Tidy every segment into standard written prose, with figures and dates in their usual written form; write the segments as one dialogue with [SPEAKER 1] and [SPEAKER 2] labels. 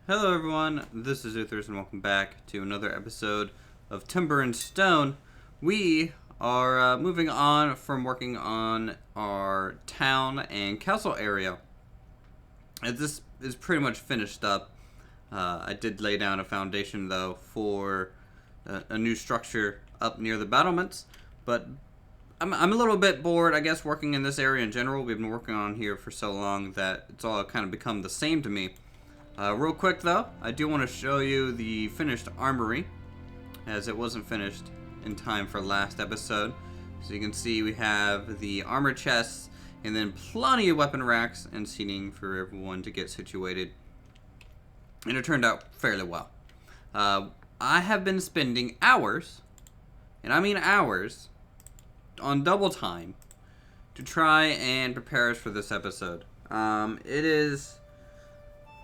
[SPEAKER 1] Hello everyone, this is Uthris and welcome back to another episode of Timber and Stone. We are moving on from working on our town and castle area. And this is pretty much finished up. I did lay down a foundation though for a new structure up near the battlements, but I'm a little bit bored, I guess, working in this area in general. We've been working on here for so long that it's all kind of become the same to me. Real quick though, I do want to show you the finished armory, as it wasn't finished in time for last episode. So you can see we have the armor chests, and then plenty of weapon racks and seating for everyone to get situated. And it turned out fairly well. I have been spending hours, and I mean hours, on double time to try and prepare us for this episode.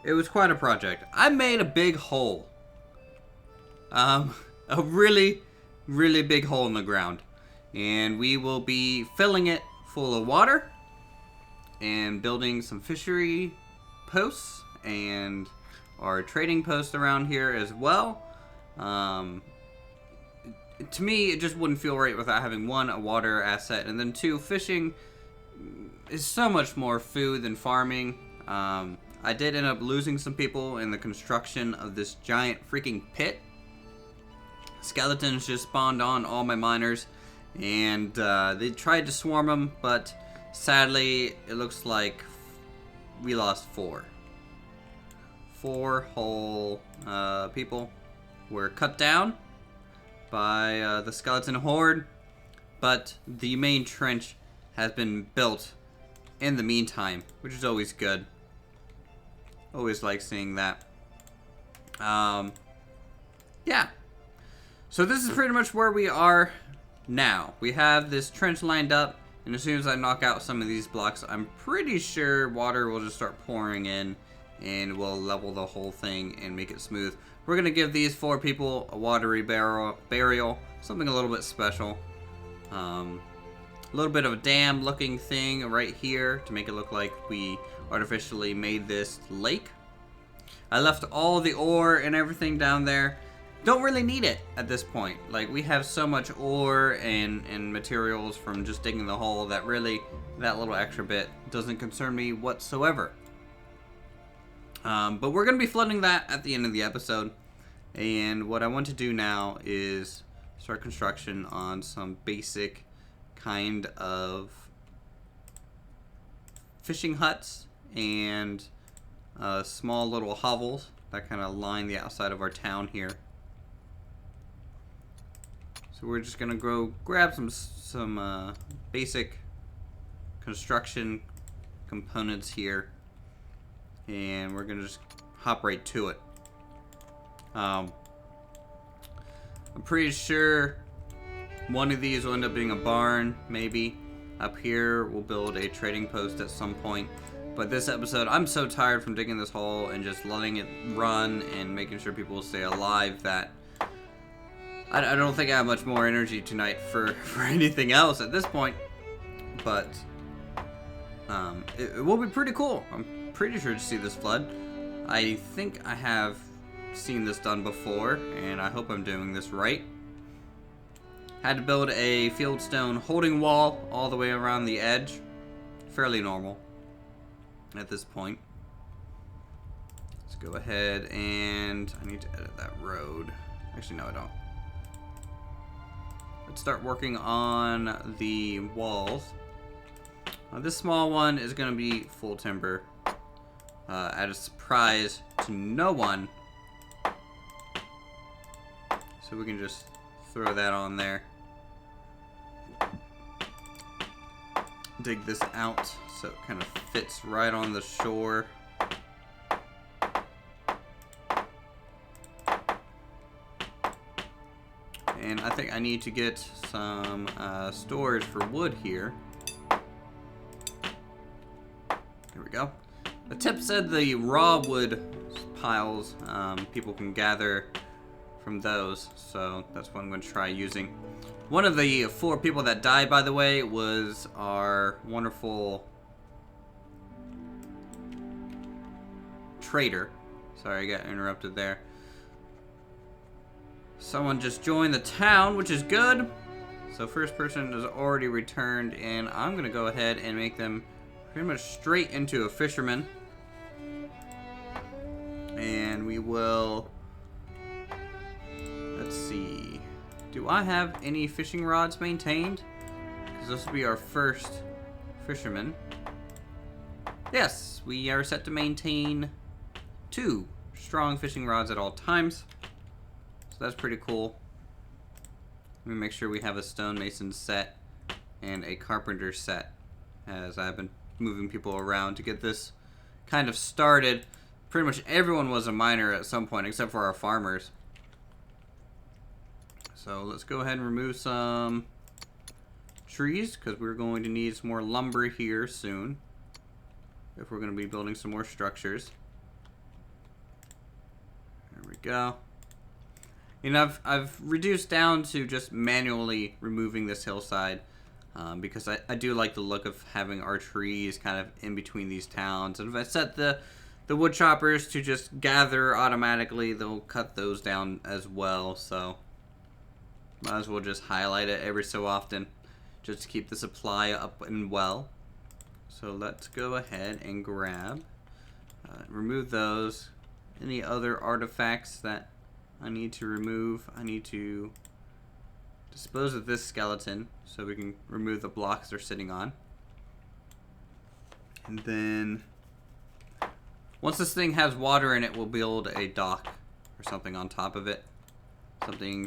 [SPEAKER 1] It was quite a project. I made a big hole. A really, really big hole in the ground. And we will be filling it full of water and building some fishery posts and our trading posts around here as well. To me, it just wouldn't feel right without having one, a water asset, and then two, fishing is so much more food than farming. I did end up losing some people in the construction of this giant freaking pit. Skeletons just spawned on all my miners, and they tried to swarm them, but sadly, it looks like we lost four. Four whole people were cut down by the skeleton horde, but the main trench has been built in the meantime, which is always good. Always like seeing that. Yeah. So this is pretty much where we are now. We have this trench lined up, and as soon as I knock out some of these blocks, I'm pretty sure water will just start pouring in, and we'll level the whole thing and make it smooth. We're going to give these four people a watery burial, something a little bit special. A little bit of a dam looking thing right here to make it look like we artificially made this lake. I left all the ore and everything down there. Don't really need it at this point. Like, we have so much ore and materials from just digging the hole that really, that little extra bit doesn't concern me whatsoever. But we're going to be flooding that at the end of the episode. And what I want to do now is start construction on some basic kind of fishing huts and small little hovels that kind of line the outside of our town here. So we're just gonna go grab some basic construction components here, and we're gonna just hop right to it. I'm pretty sure one of these will end up being a barn, maybe. Up here, we'll build a trading post at some point. But this episode, I'm so tired from digging this hole and just letting it run and making sure people stay alive that I don't think I have much more energy tonight for anything else at this point. But it will be pretty cool. I'm pretty sure to see this flood. I think I have seen this done before, and I hope I'm doing this right. Had to build a fieldstone holding wall all the way around the edge. Fairly normal at this point. Let's go ahead and I need to edit that road. Actually, no, I don't. Let's start working on the walls. This small one is going to be full timber. At a surprise to no one. So we can just throw that on there. Dig this out so it kind of fits right on the shore. And I think I need to get some storage for wood here. Here we go. The tip said the raw wood piles, people can gather from those, so that's what I'm going to try using. One of the four people that died, by the way, was our wonderful trader. Sorry, I got interrupted there. Someone just joined the town, which is good. So first person has already returned, and I'm going to go ahead and make them pretty much straight into a fisherman. And we will... Let's see. Do I have any fishing rods maintained? Because this will be our first fisherman. Yes, we are set to maintain 2 strong fishing rods at all times. So that's pretty cool. Let me make sure we have a stonemason set and a carpenter set, as I've been moving people around to get this kind of started. Pretty much everyone was a miner at some point except for our farmers. So let's go ahead and remove some trees, because we're going to need some more lumber here soon if we're going to be building some more structures. There we go. You know, I've reduced down to just manually removing this hillside because I do like the look of having our trees kind of in between these towns. And if I set the wood choppers to just gather automatically, they'll cut those down as well. So might as well just highlight it every so often just to keep the supply up and well. So let's go ahead and grab, remove those. Any other artifacts that I need to remove? I need to dispose of this skeleton so we can remove the blocks they're sitting on. And then once this thing has water in it, we'll build a dock or something on top of it.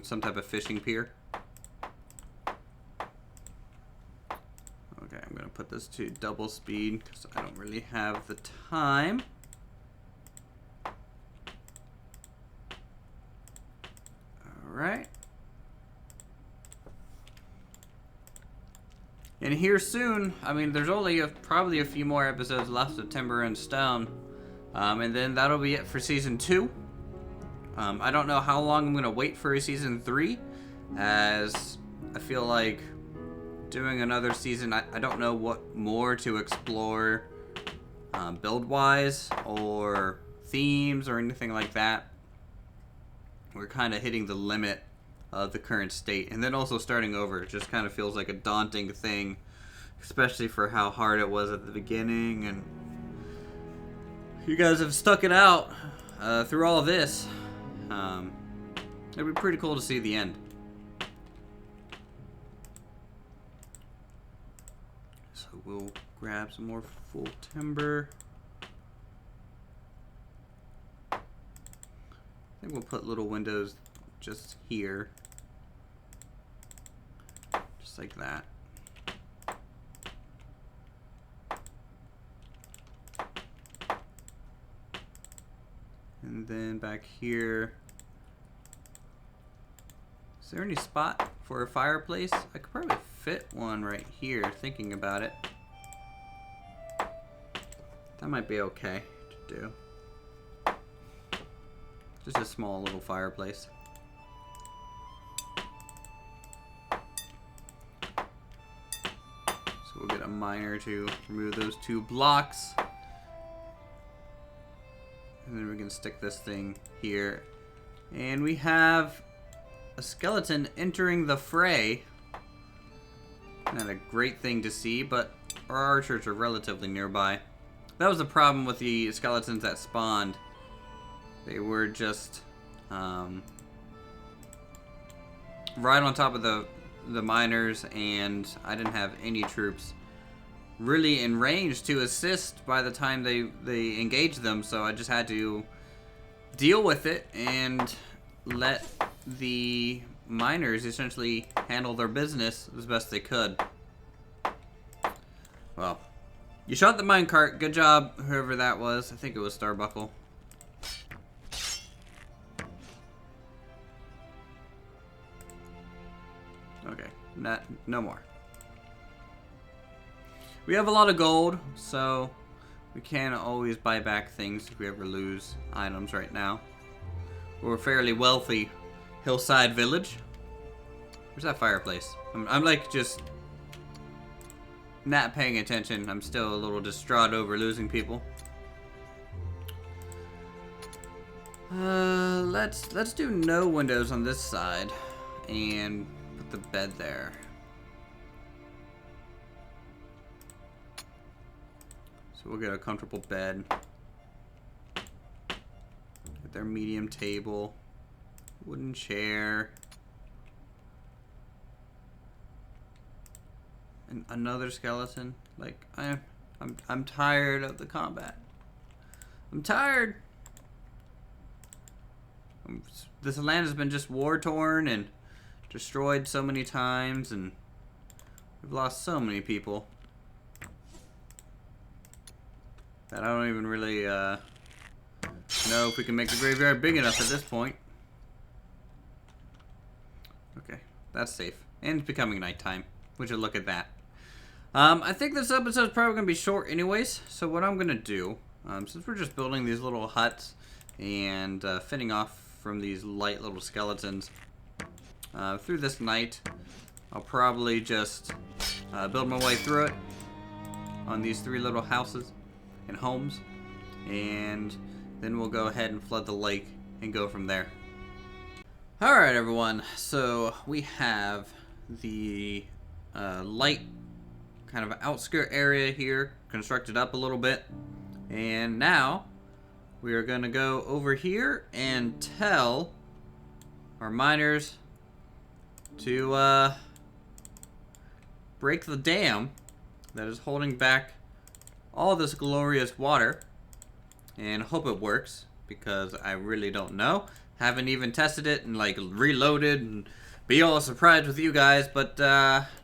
[SPEAKER 1] Some type of fishing pier. Okay, I'm gonna put this to double speed because I don't really have the time. Alright. And here soon, I mean, there's only probably a few more episodes left of Timber and Stone. And then that'll be it for Season 2. I don't know how long I'm going to wait for a Season 3, as I feel like doing another season, I don't know what more to explore build-wise or themes or anything like that. We're kind of hitting the limit of the current state. And then also starting over, it just kind of feels like a daunting thing, especially for how hard it was at the beginning. And you guys have stuck it out through all of this. It'd be pretty cool to see the end. So we'll grab some more full timber. I think we'll put little windows just here. Just like that. And then back here. Is there any spot for a fireplace? I could probably fit one right here, thinking about it. That might be okay to do. Just a small little fireplace. So we'll get a miner to remove those 2 blocks. And then we can stick this thing here. And we have a skeleton entering the fray. Not a great thing to see, but our archers are relatively nearby. That was the problem with the skeletons that spawned. They were just right on top of the miners, and I didn't have any troops really in range to assist by the time they engaged them, so I just had to deal with it and let the miners essentially handle their business as best they could. Well, you shot the minecart. Good job, whoever that was. I think it was Starbuckle. Okay, no more. We have a lot of gold, so we can always buy back things if we ever lose items right now. We're a fairly wealthy hillside village. Where's that fireplace? I'm like just not paying attention. I'm still a little distraught over losing people. Let's do no windows on this side and put the bed there. So we'll get a comfortable bed. Get their medium table, wooden chair, and another skeleton. Like I'm tired of the combat. I'm tired. This land has been just war-torn and destroyed so many times, and we've lost so many people that I don't even really know if we can make the graveyard big enough at this point. Okay, that's safe. And it's becoming nighttime. Would you look at that? I think this episode is probably going to be short anyways, so what I'm going to do, since we're just building these little huts and fending off from these light little skeletons through this night, I'll probably just build my way through it on these 3 little houses and homes, and then we'll go ahead and flood the lake and go from there. Alright everyone, so we have the light kind of outskirt area here constructed up a little bit, and now we are going to go over here and tell our miners to break the dam that is holding back all this glorious water, and hope it works, because I really don't know. Haven't even tested it and like reloaded and be all surprised with you guys, but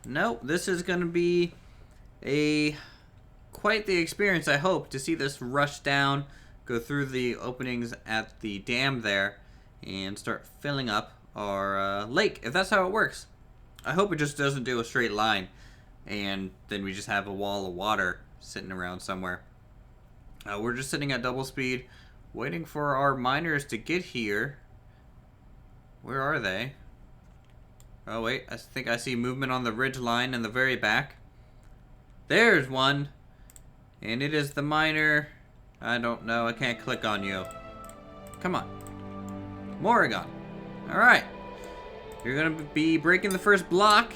[SPEAKER 1] no, this is going to be quite the experience, I hope, to see this rush down, go through the openings at the dam there, and start filling up our lake, if that's how it works. I hope it just doesn't do a straight line, and then we just have a wall of water sitting around somewhere. We're just sitting at double speed, waiting for our miners to get here. Where are they? Oh wait, I think I see movement on the ridge line in the very back. There's one, and it is the miner. I don't know, I can't click on you. Come on. Morrigan. Alright. You're gonna be breaking the first block.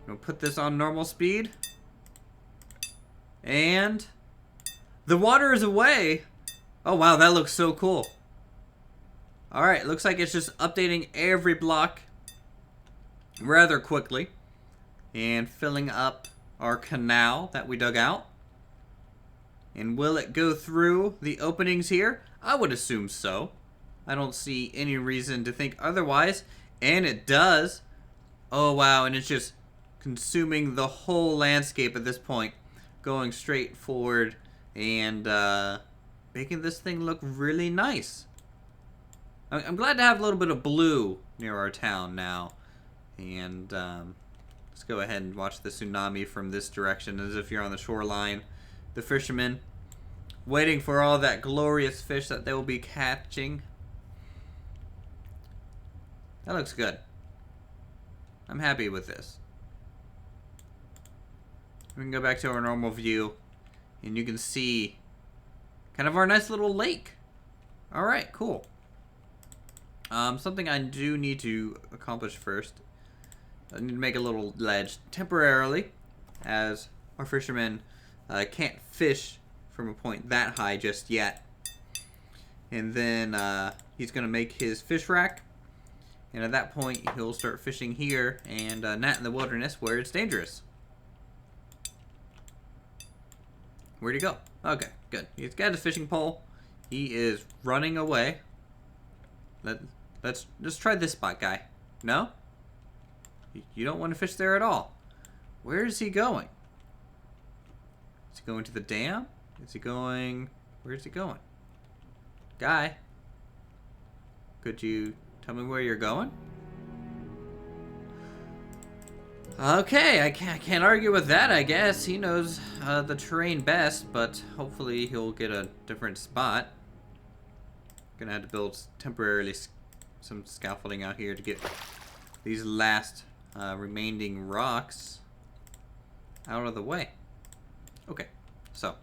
[SPEAKER 1] We'll put this on normal speed. And the water is away. Oh wow, that looks so cool. Alright, looks like it's just updating every block rather quickly and filling up our canal that we dug out. And will it go through the openings here? I would assume so. I don't see any reason to think otherwise. And it does. Oh wow, and it's just consuming the whole landscape at this point. Going straight forward and making this thing look really nice. I'm glad to have a little bit of blue near our town now. And let's go ahead and watch the tsunami from this direction as if you're on the shoreline. The fishermen waiting for all that glorious fish that they will be catching. That looks good. I'm happy with this. We can go back to our normal view and you can see kind of our nice little lake. Alright, cool. Something I do need to accomplish first. I need to make a little ledge temporarily, as our fishermen can't fish from a point that high just yet. And then he's going to make his fish rack. And at that point, he'll start fishing here and not in the wilderness where it's dangerous. Where'd he go? Okay, good. He's got his fishing pole. He is running away. Let's just try this spot, guy. No? You don't want to fish there at all. Where is he going? Is he going to the dam? Is he going... Where is he going? Guy? Could you tell me where you're going? Okay, I can't argue with that, I guess. He knows the terrain best, but hopefully he'll get a different spot. Gonna have to build temporarily some scaffolding out here to get these last remaining rocks out of the way. Okay, so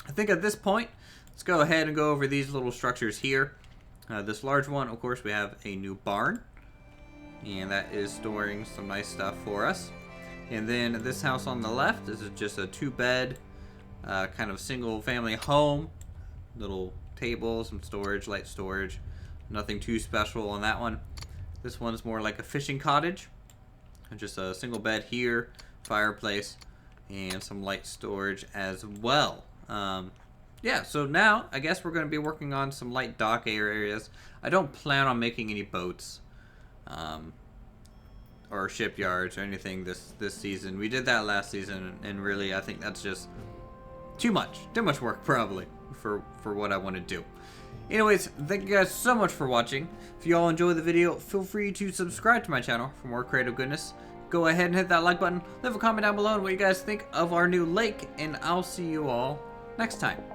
[SPEAKER 1] I think at this point let's go ahead and go over these little structures here. This large one, of course, we have a new barn. And that is storing some nice stuff for us. And then this house on the left, this is just a 2-bed, kind of single family home. Little table, some storage, light storage. Nothing too special on that one. This one's more like a fishing cottage. Just a single bed here, fireplace, and some light storage as well. Yeah, so now I guess we're going to be working on some light dock areas. I don't plan on making any boats or shipyards or anything this season. We did that last season, and really I think that's just too much work probably for what I want to do. Anyways, thank you guys so much for watching. If you all enjoyed the video, feel free to subscribe to my channel for more creative goodness. Go ahead and hit that like button. Leave a comment down below on what you guys think of our new lake, and I'll see you all next time.